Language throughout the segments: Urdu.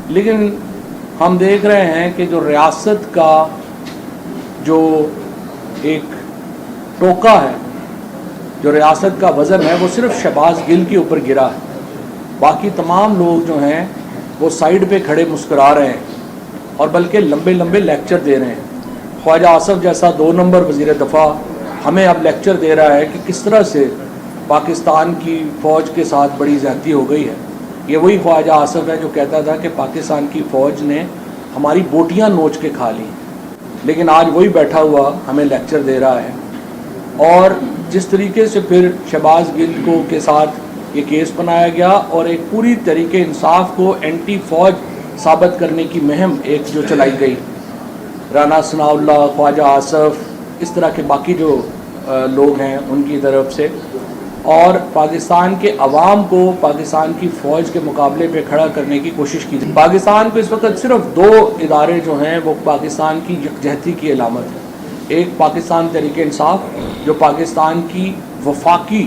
لیکن ہم دیکھ رہے ہیں کہ جو ریاست کا جو ایک ٹوکا ہے، جو ریاست کا وزن ہے، وہ صرف شہباز گل کے اوپر گرا ہے۔ باقی تمام لوگ جو ہیں وہ سائیڈ پہ کھڑے مسکرا رہے ہیں اور بلکہ لمبے لمبے لیکچر دے رہے ہیں۔ خواجہ آصف جیسا 2 نمبر وزیر دفاع ہمیں اب لیکچر دے رہا ہے کہ کس طرح سے پاکستان کی فوج کے ساتھ بڑی زیادتی ہو گئی ہے۔ یہ وہی خواجہ آصف ہے جو کہتا تھا کہ پاکستان کی فوج نے ہماری بوٹیاں نوچ کے کھا لی، لیکن آج وہی بیٹھا ہوا ہمیں لیکچر دے رہا ہے۔ اور جس طریقے سے پھر شہباز گل کو کے ساتھ یہ کیس بنایا گیا اور ایک پوری طریقے انصاف کو اینٹی فوج ثابت کرنے کی مہم ایک جو چلائی گئی، رانا ثناء اللہ، خواجہ آصف، اس طرح کے باقی جو لوگ ہیں ان کی طرف سے، اور پاکستان کے عوام کو پاکستان کی فوج کے مقابلے پہ کھڑا کرنے کی کوشش کی۔ پاکستان کو اس وقت صرف 2 ادارے جو ہیں وہ پاکستان کی یکجہتی کی علامت ہے۔ ایک پاکستان تحریک انصاف جو پاکستان کی وفاقی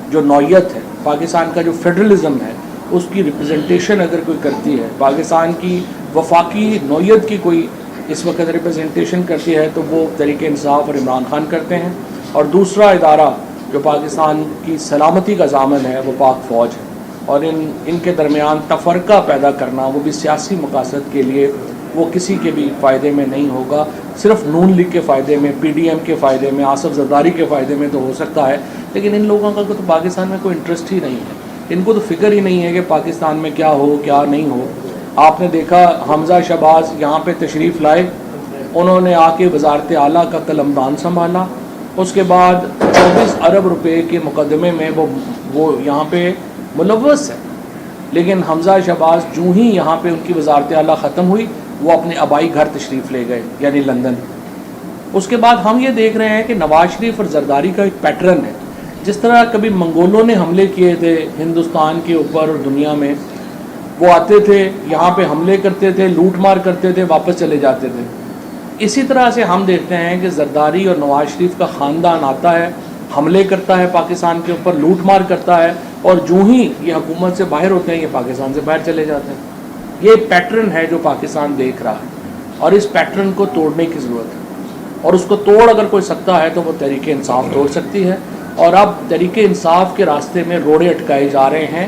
جو نوعیت ہے، پاکستان کا جو فیڈرلزم ہے، اس کی ریپرزنٹیشن اگر کوئی کرتی ہے، پاکستان کی وفاقی نوعیت کی کوئی اس وقت ریپرزنٹیشن کرتی ہے تو وہ تحریک انصاف اور عمران خان کرتے ہیں۔ اور دوسرا ادارہ جو پاکستان کی سلامتی کا ضامن ہے وہ پاک فوج ہے، اور ان کے درمیان تفرقہ پیدا کرنا وہ بھی سیاسی مقاصد کے لیے وہ کسی کے بھی فائدے میں نہیں ہوگا۔ صرف نون لیگ کے فائدے میں، پی ڈی ایم کے فائدے میں، آصف زرداری کے فائدے میں تو ہو سکتا ہے، لیکن ان لوگوں کا تو پاکستان میں کوئی انٹرسٹ ہی نہیں ہے۔ ان کو تو فکر ہی نہیں ہے کہ پاکستان میں کیا ہو کیا نہیں ہو۔ آپ نے دیکھا حمزہ شہباز یہاں پہ تشریف لائے، انہوں نے آ کے وزارت اعلیٰ کا قلمدان سنبھالا، اس کے بعد 24 ارب روپے کے مقدمے میں وہ یہاں پہ ملوث ہے، لیکن حمزہ شہباز جو ہی یہاں پہ ان کی وزارت اعلیٰ ختم ہوئی وہ اپنے آبائی گھر تشریف لے گئے، یعنی لندن۔ اس کے بعد ہم یہ دیکھ رہے ہیں کہ نواز شریف اور زرداری کا ایک پیٹرن ہے، جس طرح کبھی منگولوں نے حملے کیے تھے ہندوستان کے اوپر اور دنیا میں، وہ آتے تھے یہاں پہ حملے کرتے تھے، لوٹ مار کرتے تھے، واپس چلے جاتے تھے۔ اسی طرح سے ہم دیکھتے ہیں کہ زرداری اور نواز شریف کا خاندان آتا ہے، حملے کرتا ہے پاکستان کے اوپر، لوٹ مار کرتا ہے، اور جو ہی یہ حکومت سے باہر ہوتے ہیں یہ پاکستان سے باہر چلے جاتے ہیں۔ یہ پیٹرن ہے جو پاکستان دیکھ رہا ہے، اور اس پیٹرن کو توڑنے کی ضرورت ہے، اور اس کو توڑ اگر کوئی سکتا ہے تو وہ تحریک انصاف توڑ سکتی ہے۔ اور اب تحریک انصاف کے راستے میں روڑے اٹکائے جا رہے ہیں،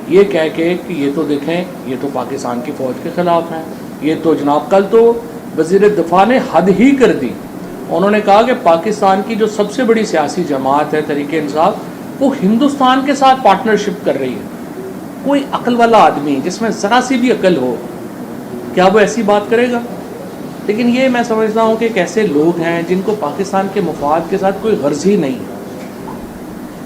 یہ کہہ کے کہ یہ تو دیکھیں یہ تو پاکستان کی فوج کے خلاف ہیں، یہ تو جناب کل تو وزیر دفاع نے حد ہی کر دی، انہوں نے کہا کہ پاکستان کی جو سب سے بڑی سیاسی جماعت ہے تحریک انصاف وہ ہندوستان کے ساتھ پارٹنرشپ کر رہی ہے۔ کوئی عقل والا آدمی جس میں ذرا سی بھی عقل ہو کیا وہ ایسی بات کرے گا؟ لیکن یہ میں سمجھتا ہوں کہ ایک ایسے لوگ ہیں جن کو پاکستان کے مفاد کے ساتھ کوئی غرض ہی نہیں ہے۔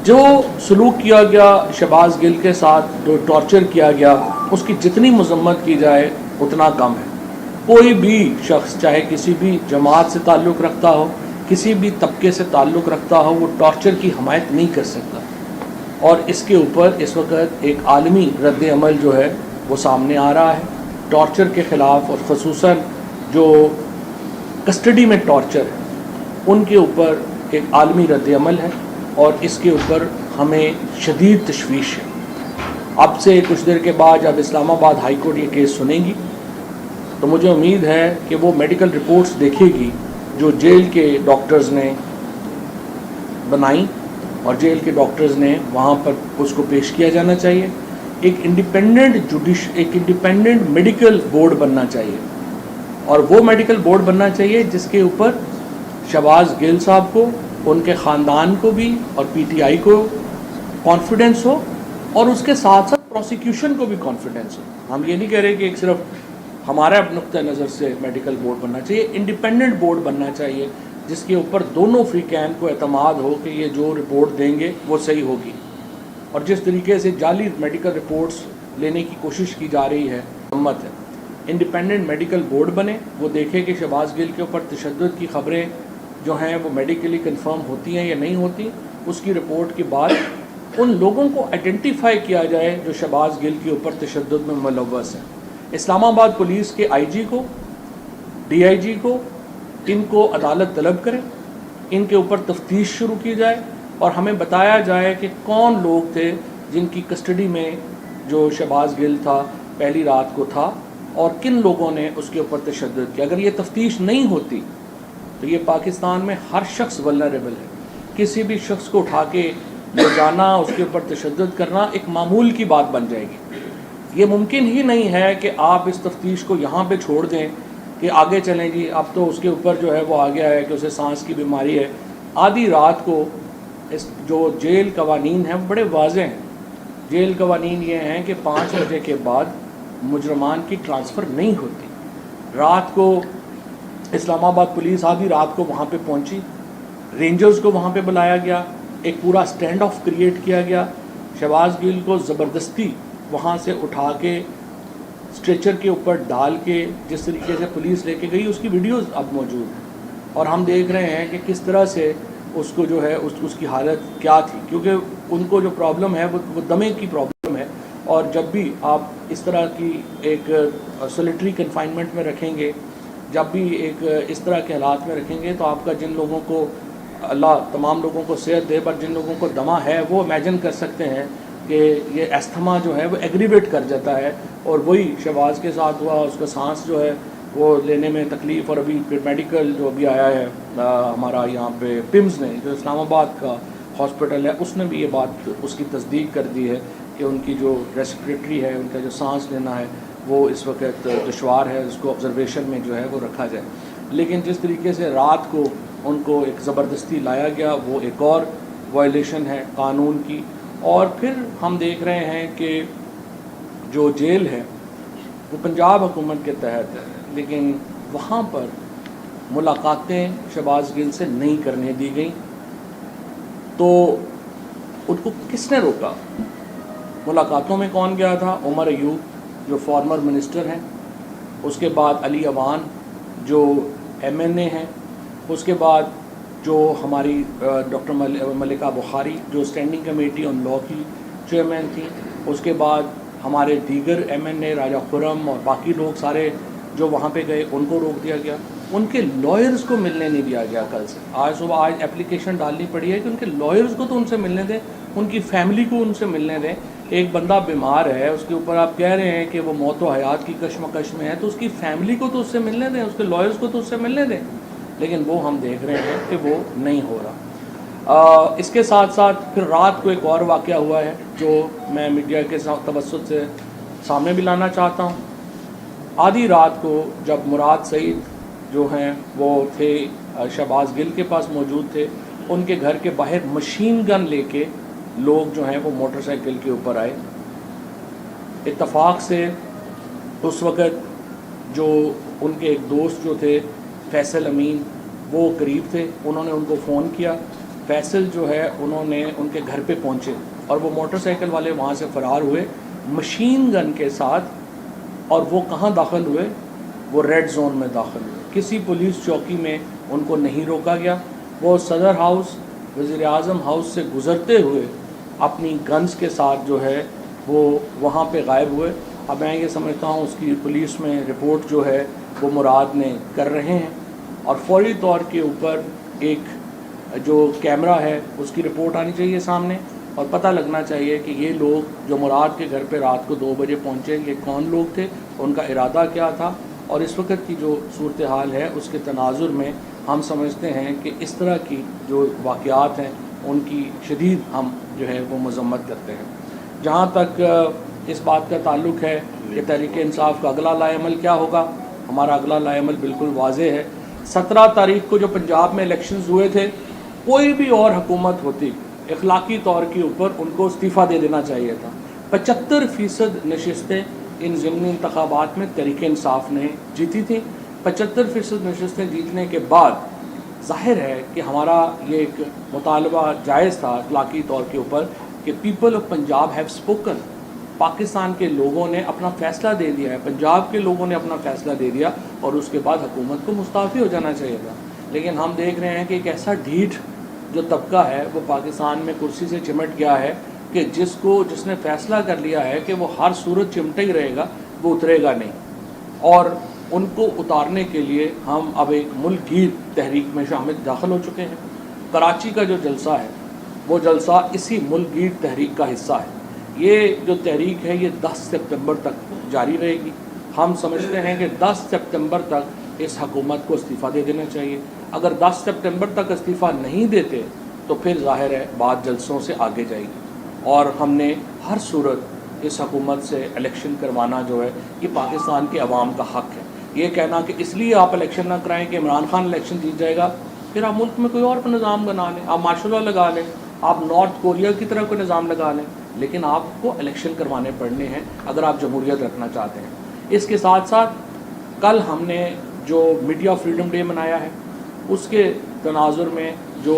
جو سلوک کیا گیا شہباز گل کے ساتھ، جو ٹارچر کیا گیا، اس کی جتنی مذمت کی جائے اتنا کم ہے۔ کوئی بھی شخص چاہے کسی بھی جماعت سے تعلق رکھتا ہو، کسی بھی طبقے سے تعلق رکھتا ہو، وہ ٹارچر کی حمایت نہیں کر سکتا، اور اس کے اوپر اس وقت ایک عالمی رد عمل جو ہے وہ سامنے آ رہا ہے ٹارچر کے خلاف، اور خصوصاً جو کسٹڈی میں ٹارچر ہے ان کے اوپر ایک عالمی رد عمل ہے، اور اس کے اوپر ہمیں شدید تشویش ہے۔ اب سے کچھ دیر کے بعد جب اسلام آباد ہائی کورٹ یہ کیس سنے گی تو مجھے امید ہے کہ وہ میڈیکل رپورٹس دیکھے گی جو جیل کے ڈاکٹرز نے بنائیں، اور جیل کے ڈاکٹرز نے وہاں پر اس کو پیش کیا جانا چاہیے۔ ایک انڈیپینڈنٹ میڈیکل بورڈ بننا چاہیے، اور وہ میڈیکل بورڈ بننا چاہیے جس کے اوپر شہباز گل صاحب کو، ان کے خاندان کو بھی اور پی ٹی آئی کو کانفیڈنس ہو، اور اس کے ساتھ ساتھ پروسیکیوشن کو بھی کانفیڈنس ہو۔ ہم یہ نہیں کہہ رہے کہ ایک صرف ہمارا نقطہ نظر سے میڈیکل بورڈ بننا چاہیے، انڈیپینڈنٹ بورڈ بننا چاہیے جس کے اوپر دونوں فریقین کو اعتماد ہو کہ یہ جو رپورٹ دیں گے وہ صحیح ہوگی۔ اور جس طریقے سے جعلی میڈیکل رپورٹس لینے کی کوشش کی جا رہی ہے، ہمت ہے انڈیپینڈنٹ میڈیکل بورڈ بنے، وہ دیکھے کہ شہباز گل کے اوپر تشدد کی خبریں جو ہیں وہ میڈیکلی کنفرم ہوتی ہیں یا نہیں ہوتی۔ اس کی رپورٹ کے بعد ان لوگوں کو آئیڈینٹیفائی کیا جائے جو شہباز گل کے اوپر تشدد میں ملوث ہیں۔ اسلام آباد پولیس کے آئی جی کو، ڈی آئی جی کو، ان کو عدالت طلب کریں، ان کے اوپر تفتیش شروع کی جائے، اور ہمیں بتایا جائے کہ کون لوگ تھے جن کی کسٹڈی میں جو شہباز گل تھا پہلی رات کو تھا، اور کن لوگوں نے اس کے اوپر تشدد کیا. اگر یہ تفتیش نہیں ہوتی تو یہ پاکستان میں ہر شخص ولنریبل ہے. کسی بھی شخص کو اٹھا کے لے جانا, اس کے اوپر تشدد کرنا ایک معمول کی بات بن جائے گی. یہ ممکن ہی نہیں ہے کہ آپ اس تفتیش کو یہاں پہ چھوڑ دیں کہ آگے چلیں جی اب تو اس کے اوپر جو ہے وہ آ گیا ہے کہ اسے سانس کی بیماری ہے. آدھی رات کو اس جو جیل قوانین ہیں وہ بڑے واضح ہیں. جیل قوانین یہ ہیں کہ 5 بجے کے بعد مجرمان کی ٹرانسفر نہیں ہوتی. رات کو اسلام آباد پولیس آدھی رات کو وہاں پہ پہنچی, رینجرز کو وہاں پہ بلایا گیا, ایک پورا سٹینڈ آف کریٹ کیا گیا. شہباز گل کو زبردستی وہاں سے اٹھا کے اسٹریچر کے اوپر ڈال کے جس طریقے سے پولیس لے کے گئی, اس کی ویڈیوز اب موجود ہیں. اور ہم دیکھ رہے ہیں کہ کس طرح سے اس کو جو ہے اس کی حالت کیا تھی, کیونکہ ان کو جو پرابلم ہے وہ دمے کی پرابلم ہے. اور جب بھی آپ اس طرح کی ایک سولیٹری کنفائنمنٹ میں رکھیں گے, جب بھی ایک اس طرح کے حالات میں رکھیں گے, تو آپ کا جن لوگوں کو اللہ تمام لوگوں کو صحت دے, پر جن لوگوں کو دمہ ہے وہ امیجن کر سکتے ہیں کہ یہ استھما جو ہے وہ ایگریویٹ کر جاتا ہے. اور وہی شہباز کے ساتھ ہوا, اس کا سانس جو ہے وہ لینے میں تکلیف. اور ابھی میڈیکل جو ابھی آیا ہے ہمارا یہاں پہ پمز نے, جو اسلام آباد کا ہاسپٹل ہے, اس نے بھی یہ بات اس کی تصدیق کر دی ہے کہ ان کی جو ریسپریٹری ہے, ان کا جو سانس لینا ہے وہ اس وقت دشوار ہے, اس کو آبزرویشن میں جو ہے وہ رکھا جائے. لیکن جس طریقے سے رات کو ان کو ایک زبردستی لایا گیا وہ ایک اور وائلیشن ہے قانون کی. اور پھر ہم دیکھ رہے ہیں کہ جو جیل ہے وہ پنجاب حکومت کے تحت ہے, لیکن وہاں پر ملاقاتیں شہباز گل سے نہیں کرنے دی گئیں. تو ان کو کس نے روکا؟ ملاقاتوں میں کون گیا تھا؟ عمر ایوب جو فارمر منسٹر ہیں, اس کے بعد علی اوان جو MNA ہیں, اس کے بعد جو ہماری ڈاکٹر ملکہ بخاری جو اسٹینڈنگ کمیٹی آن لاء کی چیئرمین تھیں, اس کے بعد ہمارے دیگر MNA راجہ خرم اور باقی لوگ سارے جو وہاں پہ گئے ان کو روک دیا گیا. ان کے لائرز کو ملنے نہیں دیا گیا. کل سے آج صبح اپلیکیشن ڈالنی پڑی ہے کہ ان کے لائرز کو تو ان سے ملنے دیں, ان کی فیملی کو ان سے ملنے دیں. ایک بندہ بیمار ہے, اس کے اوپر آپ کہہ رہے ہیں کہ وہ موت و حیات کی کشمکش میں ہے, تو اس کی فیملی کو تو اس سے ملنے دیں, اس کے لائرز کو تو اس سے ملنے دیں. لیکن وہ ہم دیکھ رہے ہیں کہ وہ نہیں ہو رہا. اس کے ساتھ ساتھ پھر رات کو ایک اور واقعہ ہوا ہے جو میں میڈیا کے توسط سے سامنے بھی لانا چاہتا ہوں. آدھی رات کو جب مراد سعید جو ہیں وہ تھے شہباز گل کے پاس موجود تھے, ان کے گھر کے باہر مشین گن لے کے لوگ جو ہیں وہ موٹر سائیکل کے اوپر آئے. اتفاق سے اس وقت جو ان کے ایک دوست جو تھے فیصل امین وہ قریب تھے, انہوں نے ان کو فون کیا. فیصل جو ہے انہوں نے ان کے گھر پہ پہنچے اور وہ موٹر سائیکل والے وہاں سے فرار ہوئے مشین گن کے ساتھ. اور وہ کہاں داخل ہوئے؟ وہ ریڈ زون میں داخل ہوئے. کسی پولیس چوکی میں ان کو نہیں روکا گیا. وہ صدر ہاؤس, وزیر اعظم ہاؤس سے گزرتے ہوئے اپنی گنز کے ساتھ جو ہے وہ وہاں پہ غائب ہوئے. اب میں یہ سمجھتا ہوں اس کی پولیس میں رپورٹ جو ہے وہ مراد نے کر رہے ہیں, اور فوری طور کے اوپر ایک جو کیمرہ ہے اس کی رپورٹ آنی چاہیے سامنے, اور پتہ لگنا چاہیے کہ یہ لوگ جو مراد کے گھر پہ رات کو 2 بجے پہنچے یہ کون لوگ تھے, ان کا ارادہ کیا تھا. اور اس وقت کی جو صورتحال ہے اس کے تناظر میں ہم سمجھتے ہیں کہ اس طرح کی جو واقعات ہیں ان کی شدید ہم جو ہے وہ مذمت کرتے ہیں. جہاں تک اس بات کا تعلق ہے کہ تحریک انصاف کا اگلا لائحہ عمل کیا ہوگا, ہمارا اگلا لائحہ عمل بالکل واضح ہے. 17 تاریخ کو جو پنجاب میں الیکشنز ہوئے تھے, کوئی بھی اور حکومت ہوتی اخلاقی طور کے اوپر ان کو استعفیٰ دے دینا چاہیے تھا. 75% نشستیں ان ضمنی انتخابات میں تحریک انصاف نے جیتی تھیں. 75% نشستیں جیتنے کے بعد ظاہر ہے کہ ہمارا یہ ایک مطالبہ جائز تھا اخلاقی طور کے اوپر کہ people of Punjab have spoken. Pakistan کے لوگوں نے اپنا فیصلہ دے دیا ہے, پنجاب کے لوگوں نے اپنا فیصلہ دے دیا, اور اس کے بعد حکومت کو مستعفی ہو جانا چاہیے تھا. لیکن ہم دیکھ رہے ہیں کہ ایک ایسا ڈھیٹ جو طبقہ ہے وہ پاکستان میں کرسی سے چمٹ گیا ہے کہ جس نے فیصلہ کر لیا ہے کہ وہ ہر صورت چمٹا ہی رہے گا, وہ اترے گا نہیں. اور ان کو اتارنے کے لیے ہم اب ایک ملک گیر تحریک میں داخل ہو چکے ہیں. کراچی کا جو جلسہ ہے وہ جلسہ اسی ملک گیر تحریک کا حصہ ہے. یہ جو تحریک ہے یہ 10 سپتمبر تک جاری رہے گی. ہم سمجھتے ہیں کہ 10 سپتمبر تک اس حکومت کو استعفیٰ دے دینا چاہیے. اگر 10 سپتمبر تک استعفیٰ نہیں دیتے تو پھر ظاہر ہے بات جلسوں سے آگے جائے گی, اور ہم نے ہر صورت اس حکومت سے الیکشن کروانا جو ہے یہ پاکستان کے عوام کا حق ہے. یہ کہنا کہ اس لیے آپ الیکشن نہ کرائیں کہ عمران خان الیکشن جیت جائے گا, پھر آپ ملک میں کوئی اور نظام بنا لیں, آپ مارشل لا لگا لیں, آپ نارتھ کوریا کی طرح کوئی نظام لگا لیں, لیکن آپ کو الیکشن کروانے پڑنے ہیں اگر آپ جمہوریت رکھنا چاہتے ہیں. اس کے ساتھ ساتھ کل ہم نے جو میڈیا فریڈم ڈے منایا ہے اس کے تناظر میں جو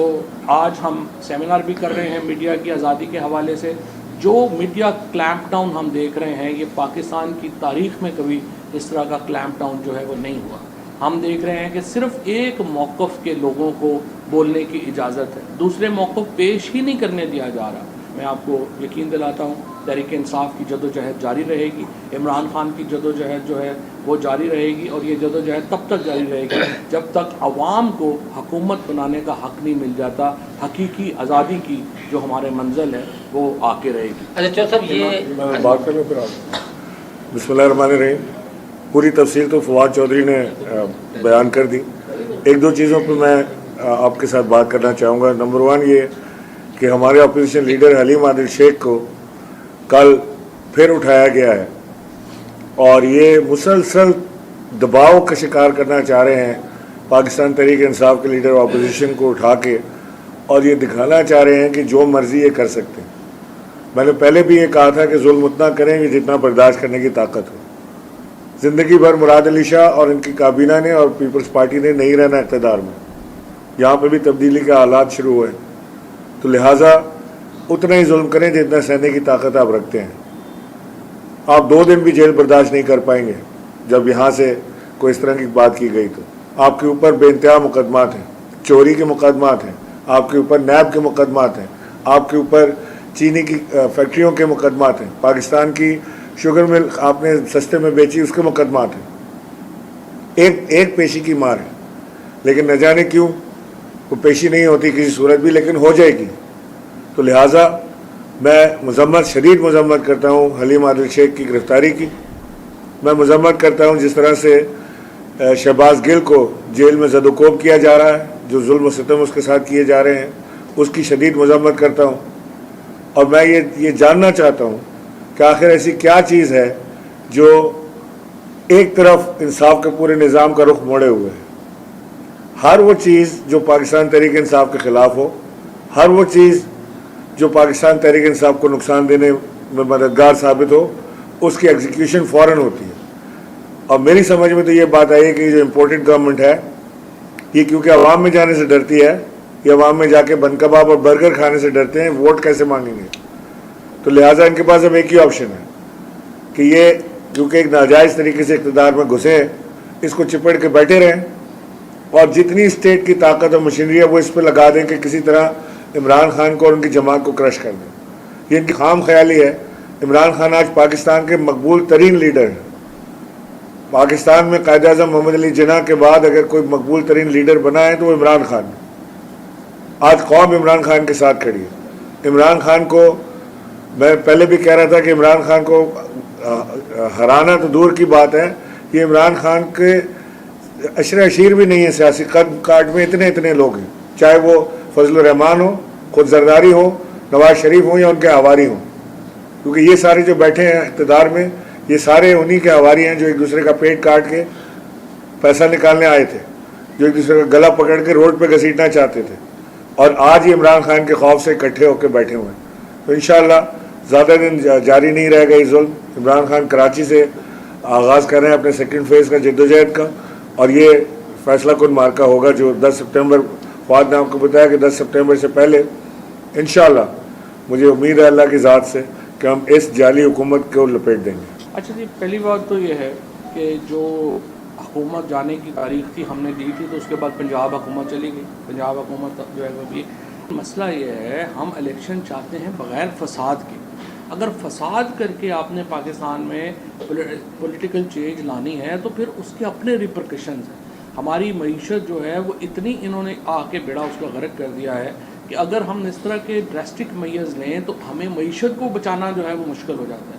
آج ہم سیمینار بھی کر رہے ہیں میڈیا کی آزادی کے حوالے سے, جو میڈیا کلیمپ ڈاؤن ہم دیکھ رہے ہیں یہ پاکستان کی تاریخ میں کبھی اس طرح کا کلیمپ ڈاؤن جو ہے وہ نہیں ہوا. ہم دیکھ رہے ہیں کہ صرف ایک موقف کے لوگوں کو بولنے کی اجازت ہے, دوسرے موقف پیش ہی نہیں کرنے دیا جا رہا. میں آپ کو یقین دلاتا ہوں تحریک انصاف کی جدوجہد جاری رہے گی, عمران خان کی جدوجہد جو ہے وہ جاری رہے گی, اور یہ جدوجہد تب تک جاری رہے گی جب تک عوام کو حکومت بنانے کا حق نہیں مل جاتا. حقیقی آزادی کی جو ہمارے منزل ہے وہ آ کے رہے گی. اچھا صاحب یہ بات کریں پھر بسم اللہ الرحمن الرحیم. پوری تفصیل تو فواد چودھری نے بیان کر دی. ایک دو چیزوں پہ میں آپ کے ساتھ بات کرنا چاہوں گا. نمبر 1 یہ کہ ہمارے اپوزیشن لیڈر حلیم عادل شیخ کو کل پھر اٹھایا گیا ہے, اور یہ مسلسل دباؤ کا شکار کرنا چاہ رہے ہیں پاکستان تحریک انصاف کے لیڈر اپوزیشن کو اٹھا کے, اور یہ دکھانا چاہ رہے ہیں کہ جو مرضی یہ کر سکتے ہیں. میں نے پہلے بھی یہ کہا تھا کہ ظلم اتنا کریں گے جتنا برداشت کرنے کی طاقت ہو. زندگی بھر مراد علی شاہ اور ان کی کابینہ نے اور پیپلز پارٹی نے نہیں رہنا اقتدار میں, یہاں پہ بھی تبدیلی کے حالات شروع ہوئے, تو لہٰذا اتنا ہی ظلم کریں جتنا سہنے کی طاقت آپ رکھتے ہیں. آپ 2 دن بھی جیل برداشت نہیں کر پائیں گے جب یہاں سے کوئی اس طرح کی بات کی گئی. تو آپ کے اوپر بے انتہا مقدمات ہیں, چوری کے مقدمات ہیں, آپ کے اوپر نیب کے مقدمات ہیں, آپ کے اوپر چینی کی فیکٹریوں کے مقدمات ہیں, پاکستان کی شوگر مل آپ نے سستے میں بیچی اس کے مقدمات ہیں. ایک پیشی کی مار ہے, لیکن نہ جانے کیوں وہ پیشی نہیں ہوتی کسی صورت بھی, لیکن ہو جائے گی. تو لہٰذا میں شدید مذمت کرتا ہوں حلیم عادل شیخ کی گرفتاری کی. میں مذمت کرتا ہوں جس طرح سے شہباز گل کو جیل میں زد و کوب کیا جا رہا ہے, جو ظلم و ستم اس کے ساتھ کیے جا رہے ہیں اس کی شدید مذمت کرتا ہوں. اور میں یہ جاننا چاہتا ہوں کہ آخر ایسی کیا چیز ہے جو ایک طرف انصاف کے پورے نظام کا رخ موڑے ہوئے ہے. ہر وہ چیز جو پاکستان تحریک انصاف کے خلاف ہو, ہر وہ چیز جو پاکستان تحریک انصاف کو نقصان دینے میں مددگار ثابت ہو, اس کی ایگزیکیوشن فوراً ہوتی ہے. اور میری سمجھ میں تو یہ بات آئی ہے کہ جو امپورٹنٹ گورنمنٹ ہے یہ کیونکہ عوام میں جانے سے ڈرتی ہے, یہ عوام میں جا کے بند کباب اور برگر کھانے سے ڈرتے ہیں, ووٹ کیسے مانگیں گے. تو لہٰذا ان کے پاس اب ایک ہی آپشن ہے کہ یہ کیونکہ ایک ناجائز طریقے سے اقتدار میں گھسے ہیں, اس کو چپڑ کے بیٹھے رہیں, اور جتنی اسٹیٹ کی طاقت اور مشینری ہے وہ اس پہ لگا دیں کہ کسی طرح عمران خان کو اور ان کی جماعت کو کرش کر دیں. یہ ان کی خام خیالی ہے. عمران خان آج پاکستان کے مقبول ترین لیڈر ہیں. پاکستان میں قائد اعظم محمد علی جناح کے بعد اگر کوئی مقبول ترین لیڈر بنا ہے تو وہ عمران خان ہے. آج قوم عمران خان کے ساتھ کھڑی ہے. عمران خان کو میں پہلے بھی کہہ رہا تھا کہ عمران خان کو ہرانا تو دور کی بات ہے, یہ عمران خان کے عشر عشیر بھی نہیں ہے. سیاسی قد کاٹ میں اتنے لوگ ہیں, چاہے وہ فضل الرحمان ہو, خود زرداری ہو, نواز شریف ہوں یا ان کے ہواری ہوں, کیونکہ یہ سارے جو بیٹھے ہیں اقتدار میں یہ سارے انہی کے ہواری ہیں جو ایک دوسرے کا پیٹ کاٹ کے پیسہ نکالنے آئے تھے, جو ایک دوسرے کا گلا پکڑ کے روڈ پہ گھسیٹنا چاہتے تھے, اور آج یہ عمران خان کے خوف سے اکٹھے ہو کے بیٹھے ہوئے ہیں. تو انشاءاللہ زیادہ دن جاری نہیں رہے گا یہ ظلم. عمران خان کراچی سے آغاز کر رہے ہیں اپنے سیکنڈ فیز کا جدوجہد کا, اور یہ فیصلہ کن مارکا ہوگا جو 10 سپٹمبر فواد نے آپ کو بتایا کہ 10 سپٹمبر سے پہلے انشاءاللہ مجھے امید ہے اللہ کی ذات سے کہ ہم اس جعلی حکومت کو لپیٹ دیں گے. اچھا جی, پہلی بات تو یہ ہے کہ جو حکومت جانے کی تاریخ تھی ہم نے دی تھی, تو اس کے بعد پنجاب حکومت چلی گئی. پنجاب حکومت جو ہے وہ بھی مسئلہ یہ ہے, ہم الیکشن چاہتے ہیں بغیر فساد کے. اگر فساد کر کے آپ نے پاکستان میں پولیٹیکل چینج لانی ہے تو پھر اس کے اپنے ریپرکشنز ہیں. ہماری معیشت جو ہے وہ اتنی انہوں نے آ کے بیڑا اس کا غرق کر دیا ہے کہ اگر ہم اس طرح کے ڈراسٹک میئرز لیں تو ہمیں معیشت کو بچانا جو ہے وہ مشکل ہو جاتا ہے.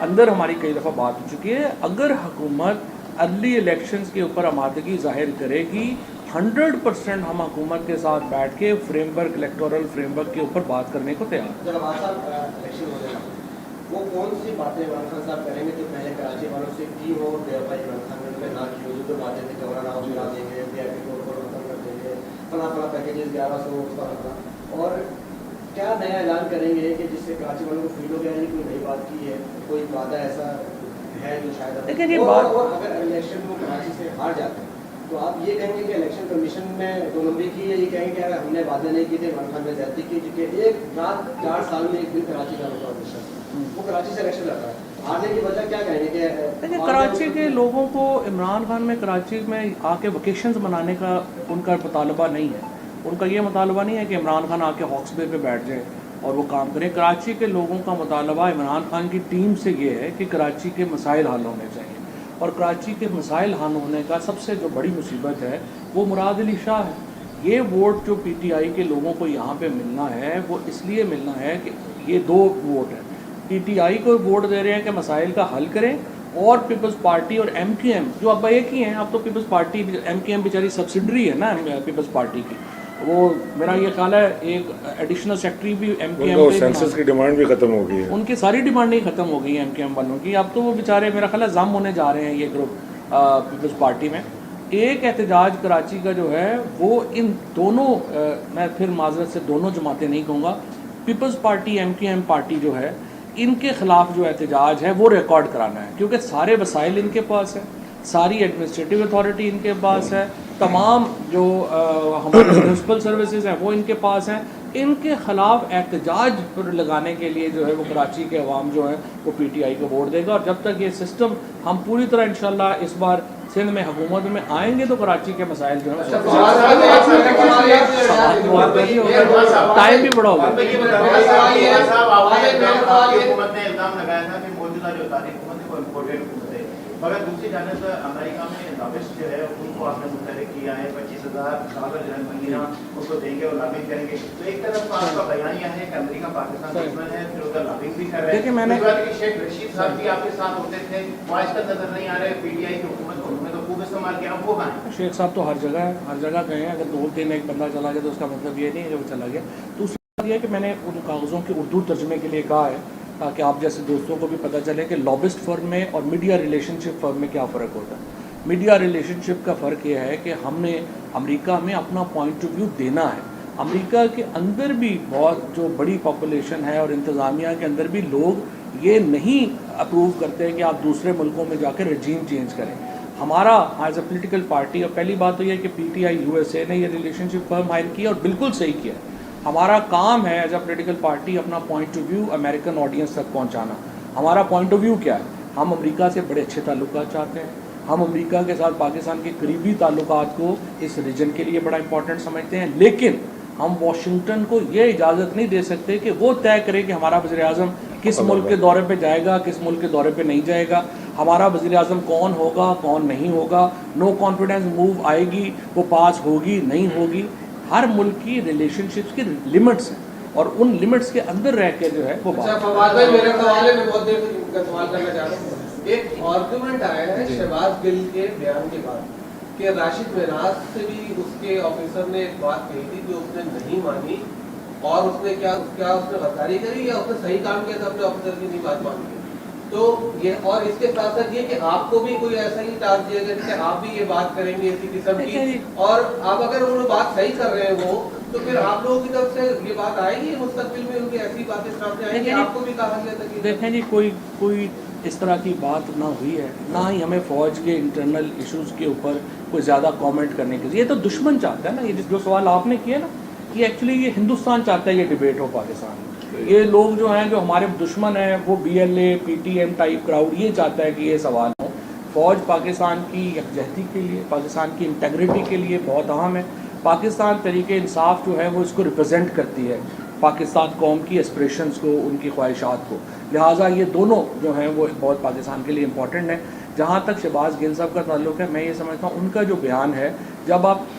اندر ہماری کئی دفعہ بات ہو چکی ہے. اگر حکومت ارلی الیکشنز کے اوپر آمادگی ظاہر کرے گی 100% ہم حکومت کے ساتھ بیٹھ کے frame work, electoral frame work کے اوپر بات کرنے کو تیار ہیں. جب الیکشن ہو جائے وہ کون سی باتیں عمران خان صاحب کریں گے جو پہلے کراچی والوں سے کی ہو, بھائی عمران خان نے نہ کی ہو, جو باتیں تھے گورنر ہاؤس ملا دیں گے, پی آئی پی کو ختم کر دیں گے, فلاں پیکیجز 1100 فلاں, اور کیا نیا اعلان کریں گے کہ جس سے کراچی والوں کو فیل ہو گیا ہے کوئی نئی بات کی ہے, کوئی وعدہ ایسا ہے جو شاید اور اگر الیکشن کو کراچی سے ہار جاتے ہیں تو آپ یہ کہیں گے کہ الیکشن کمیشن میں 2 نمبری کی ہے, یہ کہیں گے کہ اگر ہم نے وعدے نہیں کیے تھے عمران خان نے زیادتی کی, چونکہ ایک رات 4 سال میں ایک دن کراچی کا ہوتا ہے, وہ کراچی سے الیکشن لڑ رہا ہے, ہارنے کی وجہ کیا کہیں گے کہ کراچی کے لوگوں کو عمران خان میں کراچی میں آ کے ویکیشنز منانے کا ان کا مطالبہ نہیں ہے. ان کا یہ مطالبہ نہیں ہے کہ عمران خان آ کے ہاکس بے پہ بیٹھ جائے اور وہ کام کریں. کراچی کے لوگوں کا مطالبہ عمران خان کی ٹیم سے یہ ہے کہ کراچی کے مسائل حل ہونے چاہیے, اور کراچی کے مسائل حل ہونے کا سب سے جو بڑی مصیبت ہے وہ مراد علی شاہ ہے. یہ ووٹ جو پی ٹی آئی کے لوگوں کو یہاں پہ ملنا ہے وہ اس لیے ملنا ہے کہ یہ 2 ووٹ ہیں. پی ٹی آئی کو ووٹ دے رہے ہیں کہ مسائل کا حل کریں, اور پیپلز پارٹی اور ایم کیو ایم جو اب ایک ہی ہیں. اب تو Peoples party M Q M بیچاری سبسڈری ہے نا پیپلز پارٹی کی, وہ میرا یہ خیال ہے ایک ایڈیشنل سیکٹری بھی ایم کیو ایم سینسس کی ڈیمانڈ بھی ختم ہو گئی ہے, ان کی ساری ڈیمانڈیں ختم ہو گئی ہیں ایم کیو ایم والوں کی. اب تو وہ بیچارے میرا خیال ہے ضم ہونے جا رہے ہیں یہ گروپ پیپلز پارٹی میں. ایک احتجاج کراچی کا جو ہے وہ ان دونوں, میں پھر معذرت سے دونوں جماعتیں نہیں کہوں گا, peoples party M Q M party جو ہے ان کے خلاف جو احتجاج ہے وہ ریکارڈ کرانا ہے, کیونکہ سارے وسائل ان کے پاس ہیں, ساری ایڈمنسٹریٹو اتھارٹی ان کے پاس ہے, تمام جو ہمارے میونسپل سروسز ہیں وہ ان کے پاس ہیں. ان کے خلاف احتجاج پر لگانے کے لیے جو ہے وہ کراچی کے عوام جو ہے وہ پی ٹی آئی کو ووٹ دے گا. اور جب تک یہ سسٹم ہم پوری طرح انشاءاللہ اس بار سندھ میں حکومت میں آئیں گے تو کراچی کے مسائل جو ہیں ٹائم بھی بڑا ہوگا. مگر دوسری جانب امریکہ میں لابسٹ جو ہے ان کو آپ نے متحرک کیا ہے, $25,000 جو ہے مہینہ اس کو دیں گے اور لابنگ کریں گے. تو ایک طرف آپ کا بیان یہ ہے کہ امریکہ پاکستان دشمن ہے, پھر ادھر لابنگ بھی کر رہے ہیں. میں نے شیخ رشید صاحب بھی آپ کے ساتھ ہوتے تھے, وہ آج تک نظر نہیں آ رہے. پی ٹی آئی کی حکومت کو انہوں نے تو خوب استعمال کیا, وہ کہاں ہیں؟ شیخ صاحب تو ہر جگہ ہے, ہر جگہ گئے ہیں. اگر 2-3 ایک بندہ چلا گیا تو اس کا مطلب یہ نہیں ہے کہ وہ چلا گیا. دوسری بات یہ ہے کہ میں نے ان کاغذوں کے اردو ترجمے کے لیے کہا ہے تاکہ آپ جیسے دوستوں کو بھی پتہ چلے کہ لابسٹ فرم میں اور میڈیا ریلیشن شپ فرم میں کیا فرق ہوتا ہے. میڈیا ریلیشن شپ کا فرق یہ ہے کہ ہم نے امریکہ میں اپنا پوائنٹ آف ویو دینا ہے. امریکہ کے اندر بھی بہت جو بڑی پاپولیشن ہے اور انتظامیہ کے اندر بھی لوگ یہ نہیں اپروو کرتے کہ آپ دوسرے ملکوں میں جا کے رجیم چینج کریں. ہمارا ایز اے پولیٹیکل پارٹی, اور پہلی بات تو یہ کہ P T I U S A نے یہ ریلیشن شپ فرم ہائر کیا اور بالکل صحیح کیا. ہمارا کام ہے ایز اے پولیٹیکل پارٹی اپنا point of view American audience تک پہنچانا. ہمارا پوائنٹ آف ویو کیا ہے؟ ہم امریکہ سے بڑے اچھے تعلقات چاہتے ہیں. ہم امریکہ کے ساتھ پاکستان کے قریبی تعلقات کو اس ریجن کے لیے بڑا امپورٹنٹ سمجھتے ہیں, لیکن ہم واشنگٹن کو یہ اجازت نہیں دے سکتے کہ وہ طے کرے کہ ہمارا وزیر اعظم کس ملک کے دورے پہ جائے گا, کس ملک کے دورے پہ نہیں جائے گا, ہمارا وزیر اعظم کون ہوگا کون نہیں ہوگا. نو کانفیڈنس موو آئے گی, وہ پاس ہوگی نہیں ہوگی. ہر ملک کی ریلیشن شپس کی لمٹس ہیں اور ان لمٹس کے اندر رہ کے جو ہے وہ میرے سوال میں بہت دیر کا سوال کرنا چاہ رہا ہوں. ایک آرگومنٹ آیا ہے شہباز گل کے بیان کے بعد کہ راشد معراج سے بھی اس کے آفیسر نے ایک بات کہی تھی جو اس نے نہیں مانی, اور اس نے کیا اس نے غداری کری یا اس نے صحیح کام کیا تھا اپنے آفیسر کی نہیں بات مانی. تو یہ اور اس کے ساتھ ساتھ یہ کہ آپ کو بھی کوئی ایسا ہی ٹاسک دیا گیا کہ آپ بھی یہ بات کریں گے اسی قسم کی, اور آپ اگر وہ بات صحیح کر رہے ہیں وہ تو پھر آپ لوگوں کی طرف سے یہ بات آئے گی مستقبل میں ان کی ایسی باتیں سامنے آئیں گی. آپ کو بھی کہا گیا تھا کہ دیکھیں جی کوئی اس طرح کی بات نہ ہوئی ہے, نہ ہی ہمیں فوج کے انٹرنل ایشوز کے اوپر کوئی زیادہ کامنٹ کرنے کے. یہ تو دشمن چاہتا ہے نا, یہ جو سوال آپ نے کیا نا, یہ ایکچولی یہ ہندوستان چاہتا ہے یہ ڈبیٹ ہو پاکستان میں. یہ لوگ جو ہیں جو ہمارے دشمن ہیں وہ B L A P T M type crowd یہ چاہتا ہے کہ یہ سوال ہو. فوج پاکستان کی یکجہتی کے لیے, پاکستان کی انٹیگریٹی کے لیے بہت اہم ہے. پاکستان طریقے انصاف جو ہے وہ اس کو ریپرزینٹ کرتی ہے, پاکستان قوم کی اسپریشنز کو, ان کی خواہشات کو. لہٰذا یہ دونوں جو ہیں وہ بہت پاکستان کے لیے امپورٹنٹ ہیں. جہاں تک شہباز گل صاحب کا تعلق ہے, میں یہ سمجھتا ہوں ان کا جو بیان ہے, جب آپ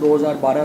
2012